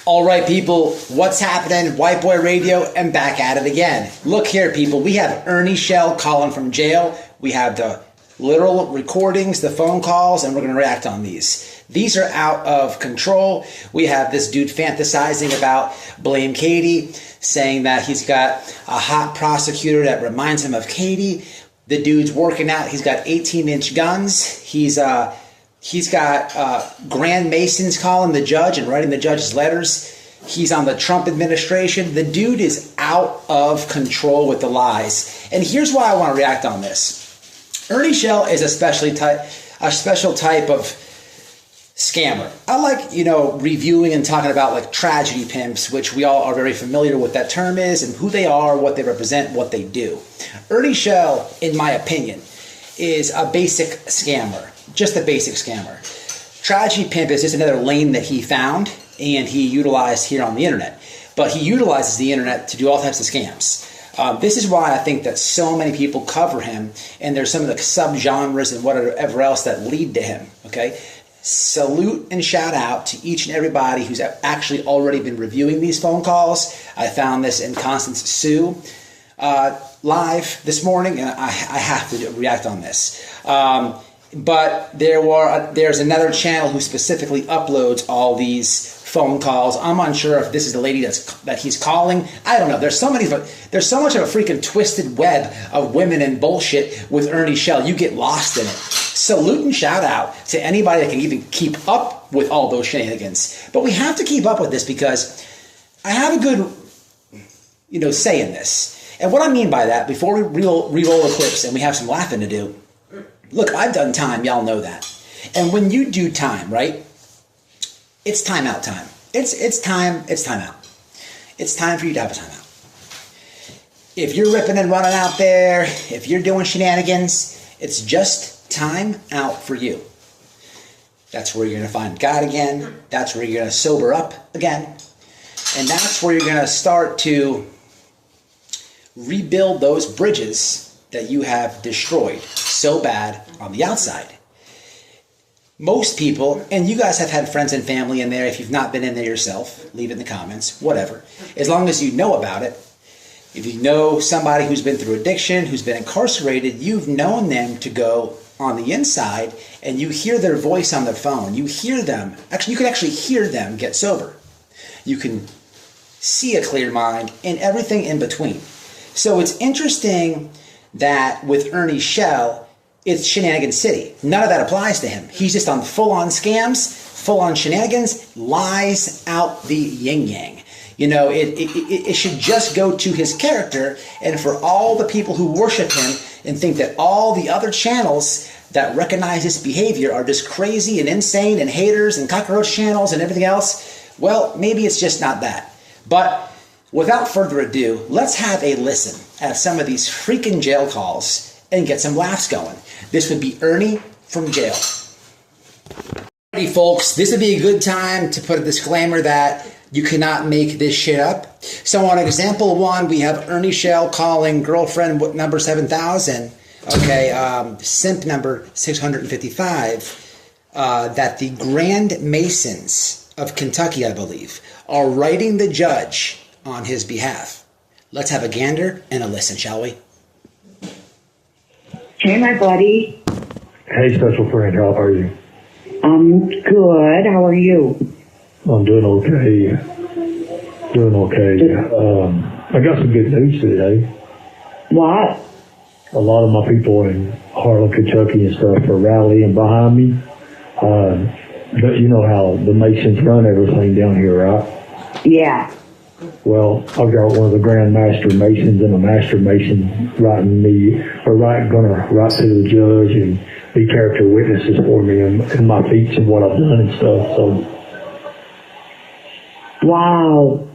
All right, people, what's happening? White Boy Radio, and back at it again. Look here, people, we have Ernie Shell calling from jail. We have the literal recordings, the phone calls, and we're going to react on these. These are out of control. We have this dude fantasizing about Blame Katie, saying that he's got a hot prosecutor that reminds him of Katie. The dude's working out. He's got 18-inch guns. He's got Grand Masons calling the judge and writing the judge's letters. He's on the Trump administration. The dude is out of control with the lies. And here's why I want to react on this. Ernie Shell is a special type of scammer. I like, reviewing and talking about like tragedy pimps, which we all are very familiar with that term is and who they are, what they represent, what they do. Ernie Shell, in my opinion, is a basic scammer. Just a basic scammer. Tragedy pimp is just another lane that he found and he utilized here on the internet. But he utilizes the internet to do all types of scams. This is why I think that so many people cover him, and there's some of the subgenres and whatever else that lead to him. Okay, salute and shout out to each and everybody who's actually already been reviewing these phone calls. I found this in Constance Sue live this morning, and I have to react on this. But there's another channel who specifically uploads all these phone calls. I'm unsure if this is the lady that he's calling. I don't know. There's so much of a freaking twisted web of women and bullshit with Ernie Shell. You get lost in it. Salute and shout out to anybody that can even keep up with all those shenanigans. But we have to keep up with this because I have a good, say in this. And what I mean by that, before we re-roll the clips and we have some laughing to do, look, I've done time. Y'all know that. And when you do time, right, it's time out time. It's time out. It's time for you to have a time out. If you're ripping and running out there, if you're doing shenanigans, it's just time out for you. That's where you're going to find God again. That's where you're going to sober up again. And that's where you're going to start to rebuild those bridges that you have destroyed so bad on the outside. Most people, and you guys have had friends and family in there. If you've not been in there yourself, leave it in the comments, whatever. As long as you know about it, if you know somebody who's been through addiction, who's been incarcerated, you've known them to go on the inside and you hear their voice on their phone. You hear them. Actually, you can actually hear them get sober. You can see a clear mind and everything in between. So it's interesting that with Ernie Shell, it's Shenanigans City. None of that applies to him. He's just on full-on scams, full-on shenanigans, lies out the yin-yang. It should just go to his character, and for all the people who worship him and think that all the other channels that recognize his behavior are just crazy and insane and haters and cockroach channels and everything else, well, maybe it's just not that. But without further ado, let's have a listen at some of these freaking jail calls and get some laughs going. This would be Ernie from jail. Alrighty, folks, this would be a good time to put a disclaimer that you cannot make this shit up. So on example one, we have Ernie Shell calling girlfriend number 7000, simp number 655, that the Grand Masons of Kentucky, I believe, are writing the judge on his behalf. Let's have a gander and a listen, shall we? Hey, my buddy. Hey, special friend. How are you? I'm good. How are you? I'm doing okay. I got some good news today. What? A lot of my people in Harlan, Kentucky and stuff are rallying behind me. You know how the Masons run everything down here, right? Yeah. Well, I've got one of the Grand Master Masons and a Master Mason gonna write to the judge and be character witnesses for me and my feats and what I've done and stuff. So, wow.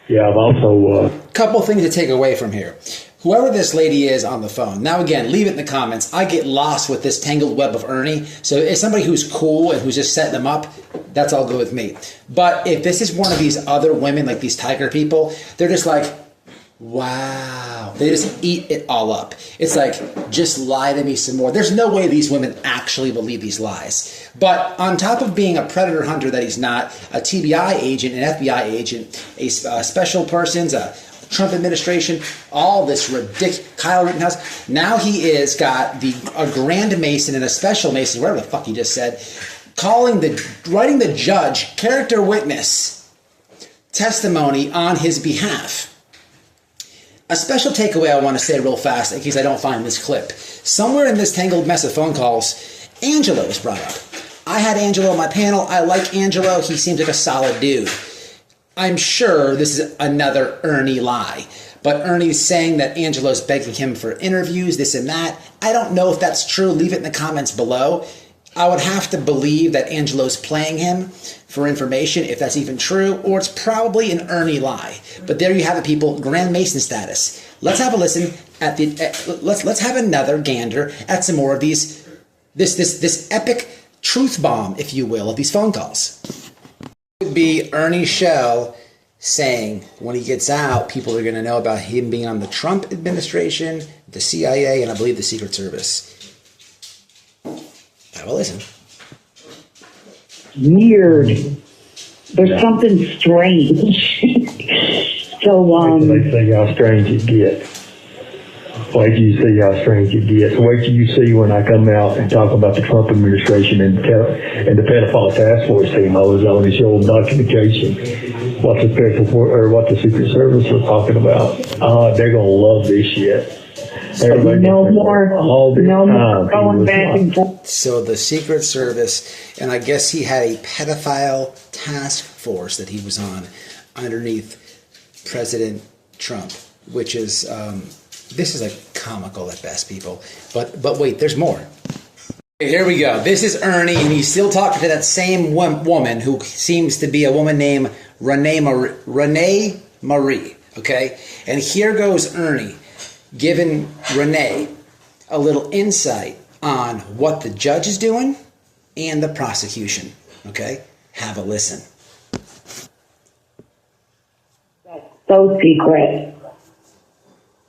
Yeah, I've also couple things to take away from here. Whoever this lady is on the phone, now again, leave it in the comments. I get lost with this tangled web of Ernie. So if somebody who's cool and who's just setting them up, that's all good with me. But if this is one of these other women, like these tiger people, they're just like, Wow. They just eat it all up. It's like, just lie to me some more. There's no way these women actually believe these lies. But on top of being a predator hunter that he's not, a TBI agent, an FBI agent, a special persons, a Trump administration, all this ridiculous, Kyle Rittenhouse. Now he is got a Grand Mason and a Special Mason, whatever the fuck he just said, writing the judge, character witness, testimony on his behalf. A special takeaway I want to say real fast, in case I don't find this clip. Somewhere in this tangled mess of phone calls, Angelo was brought up. I had Angelo on my panel. I like Angelo. He seems like a solid dude. I'm sure this is another Ernie lie. But Ernie's saying that Angelo's begging him for interviews, this and that. I don't know if that's true. Leave it in the comments below. I would have to believe that Angelo's playing him for information, if that's even true, or it's probably an Ernie lie. But there you have it, people. Grand Mason status. Let's have a listen at let's have another gander at some more of these this epic truth bomb, if you will, of these phone calls. It would be Ernie Shell saying when he gets out, people are going to know about him being on the Trump administration, the CIA, and I believe the Secret Service. Have a listen. Weird. There's something strange. So, They say how strange it gets. Wait till you see how strange it gets. Wait till you see when I come out and talk about the Trump administration and the pedophile task force team I was on and show them documentation. What the Secret Service was talking about. They're gonna love this shit. no more going back and forth. So the Secret Service, and I guess he had a pedophile task force that he was on underneath President Trump, which is, this is like comical at best, people. But wait, there's more. Here we go. This is Ernie, and he's still talking to that same woman who seems to be a woman named Renee Marie, okay? And here goes Ernie, giving Renee a little insight on what the judge is doing and the prosecution, okay? Have a listen. So secret.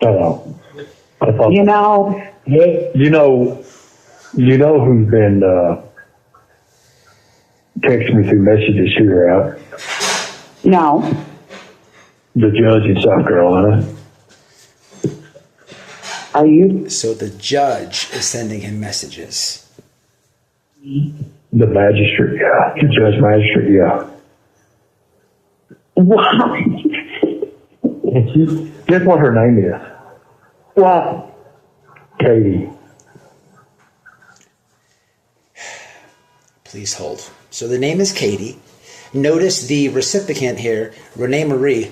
I know. You know? You know who's been texting me through messages here out? No. The judge in South Carolina. Are you? So the judge is sending him messages. The magistrate, yeah. The judge magistrate, yeah. What? Guess what her name is? What? Katie. Please hold. So the name is Katie. Notice the recipient here, Renee Marie.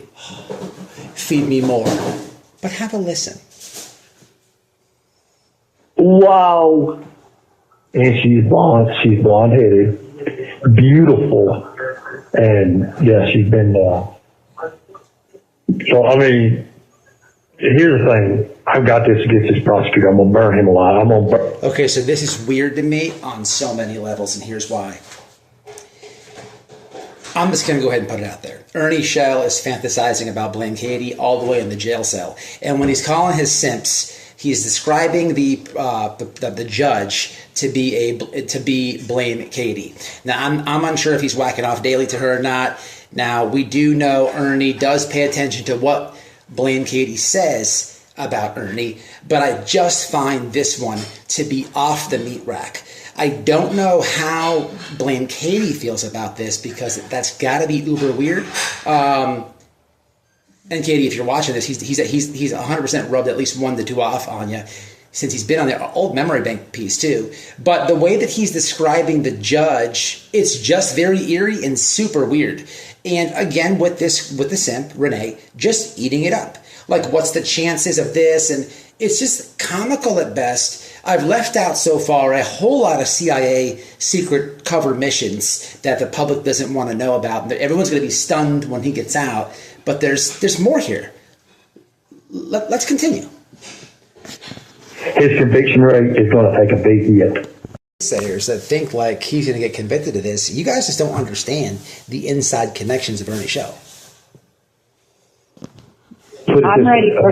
Feed me more. But have a listen. Whoa. And she's blonde-headed, beautiful, and yeah, she's been. So I mean, here's the thing: I've got this against this prosecutor. I'm gonna burn him alive. Okay, so this is weird to me on so many levels, and here's why. I'm just going to go ahead and put it out there. Ernie Shell is fantasizing about Blame Katie all the way in the jail cell, and when he's calling his simps, he's describing the judge to be Blame Katie. Now I'm unsure if he's whacking off daily to her or not. Now we do know Ernie does pay attention to what Blame Katie says about Ernie, but I just find this one to be off the meat rack. I don't know how Blame Katie feels about this because that's got to be uber weird. And Katie, if you're watching this, he's 100% rubbed at least 1 to 2 off on you since he's been on their old memory bank piece too. But the way that he's describing the judge, it's just very eerie and super weird. And again, with the simp Renee, just eating it up. Like, what's the chances of this? And it's just comical at best. I've left out so far a whole lot of CIA secret cover missions that the public doesn't want to know about. Everyone's going to be stunned when he gets out. But there's more here. Let's continue. His conviction rate is going to take a big hit. Sayers that think like he's going to get convicted of this, you guys just don't understand the inside connections of Ernie Shell. I'm ready for.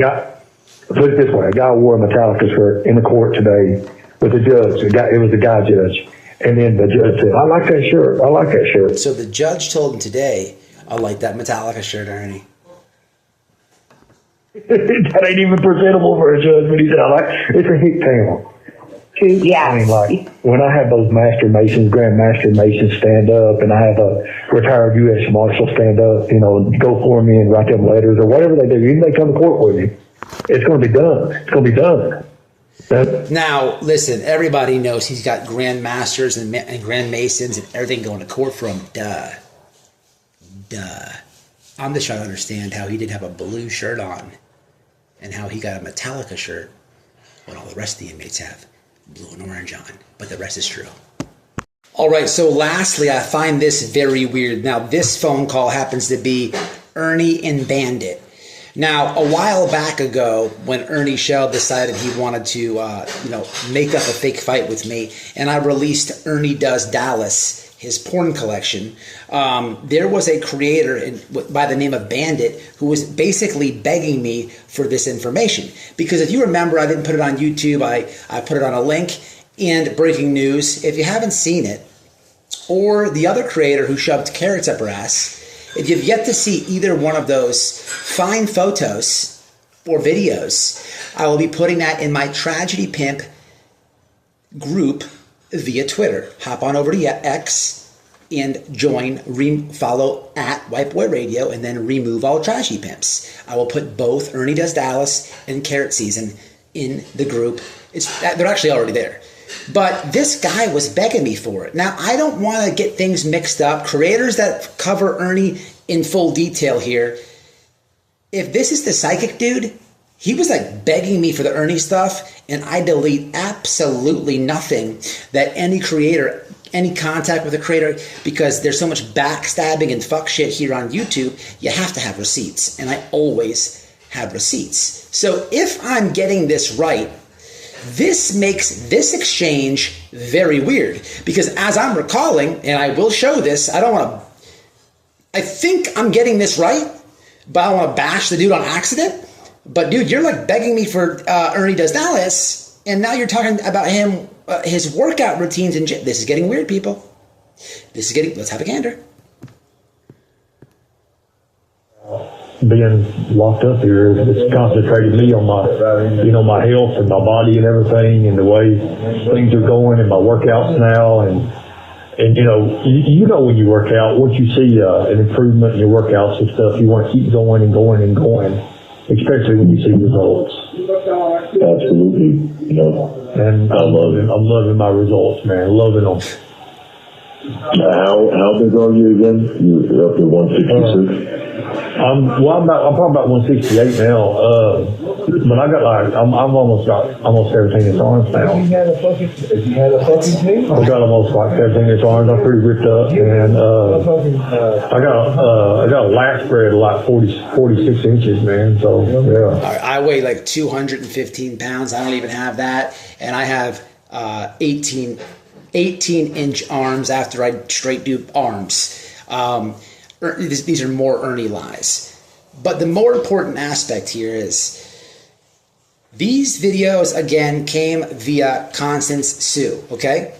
Put it this way: a guy wore a Metallica shirt in the court today with a judge. It was a guy judge, and then the judge said, "I like that shirt. I like that shirt." So the judge told him today, "I like that Metallica shirt, Ernie." That ain't even presentable for a judge, but he said, "I like." It's a hick town. Yeah. I mean, like, when I have those Master Masons, Grand Master Masons stand up, and I have a retired U.S. Marshal stand up, go for me and write them letters or whatever they do, even they come to court with me, it's going to be done. It's going to be done. Now, listen, everybody knows he's got Grand Masters and Grand Masons and everything going to court for him. Duh. I'm just trying to understand how he didn't have a blue shirt on and how he got a Metallica shirt when all the rest of the inmates have blue and orange on, but the rest is true. All right, so lastly, I find this very weird. Now, this phone call happens to be Ernie and Bandit. Now, a while back ago, when Ernie Shell decided he wanted to, make up a fake fight with me, and I released Ernie Does Dallas, his porn collection, there was a creator by the name of Bandit who was basically begging me for this information. Because if you remember, I didn't put it on YouTube. I put it on a link. And breaking news, if you haven't seen it, or the other creator who shoved carrots up her ass, if you've yet to see either one of those fine photos or videos, I will be putting that in my Tragedy Pimp group via Twitter. Hop on over to X and follow at White Boy Radio, and then remove all Tragedy Pimps. I will put both Ernie Does Dallas and Carrot Season in the group. They're actually already there. But this guy was begging me for it. Now, I don't want to get things mixed up. Creators that cover Ernie in full detail here, if this is the psychic dude, he was like begging me for the Ernie stuff, and I delete absolutely nothing that any creator, any contact with a creator, because there's so much backstabbing and fuck shit here on YouTube, you have to have receipts, and I always have receipts. So if I'm getting this right, this makes this exchange very weird, because as I'm recalling, and I will show this, I think I'm getting this right, but I don't want to bash the dude on accident. But dude, you're like begging me for Ernie Does Dallas, and now you're talking about him, his workout routines, and this is getting weird, people. Let's have a gander. Being locked up here, it's concentrated me on my health and my body and everything, and the way things are going, and my workouts now, and when you work out, once you see an improvement in your workouts and stuff, you want to keep going and going and going, especially when you see results. Absolutely, and I'm loving my results, man. Loving them. How big are you again? You're up to 166. I'm probably about 168 now. But I got I'm almost 17 inch arms now. If you had a fucking team? I got almost like 17 inch arms. I'm pretty ripped up, and I got a lat spread of like 46 inches, man. So yeah. I weigh like 215 pounds. I don't even have that, and I have 18 inch arms after I straight do arms. These are more Ernie lies. But the more important aspect here is these videos, again, came via Constance Sue, okay?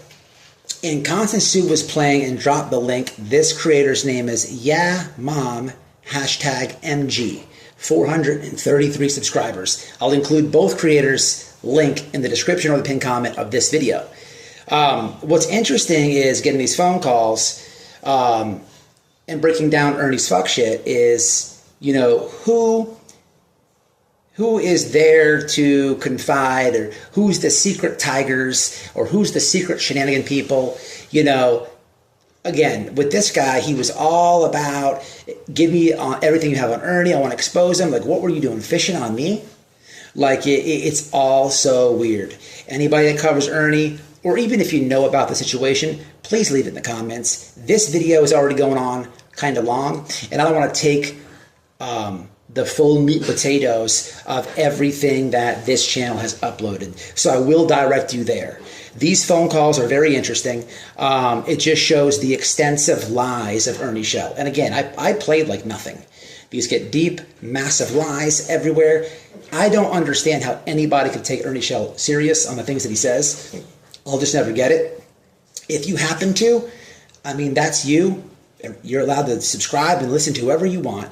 And Constance Sue was playing and dropped the link. This creator's name is Yeahmom, #MG, 433 subscribers. I'll include both creators' link in the description or the pinned comment of this video. What's interesting is getting these phone calls and breaking down Ernie's fuck shit is, who is there to confide, or who's the secret tigers, or who's the secret shenanigan people. Again, with this guy, he was all about, give me everything you have on Ernie, I want to expose him. Like, what were you doing, fishing on me? Like, it's all so weird. Anybody that covers Ernie, or even if you know about the situation, please leave it in the comments. This video is already going on kind of long, and I don't want to take the full meat potatoes of everything that this channel has uploaded. So I will direct you there. These phone calls are very interesting. It just shows the extensive lies of Ernie Shell. And again, I played like nothing. These get deep, massive lies everywhere. I don't understand how anybody could take Ernie Shell serious on the things that he says. I'll just never get it. If you happen to, I mean, that's you. You're allowed to subscribe and listen to whoever you want.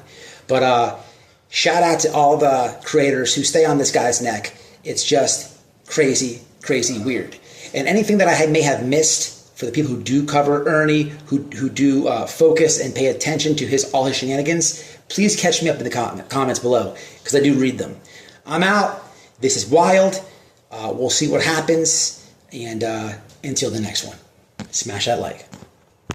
But shout out to all the creators who stay on this guy's neck. It's just crazy, crazy weird. And anything that I may have missed for the people who do cover Ernie, who do focus and pay attention to all his shenanigans, please catch me up in the comments below, because I do read them. I'm out. This is wild. We'll see what happens. And until the next one, smash that like.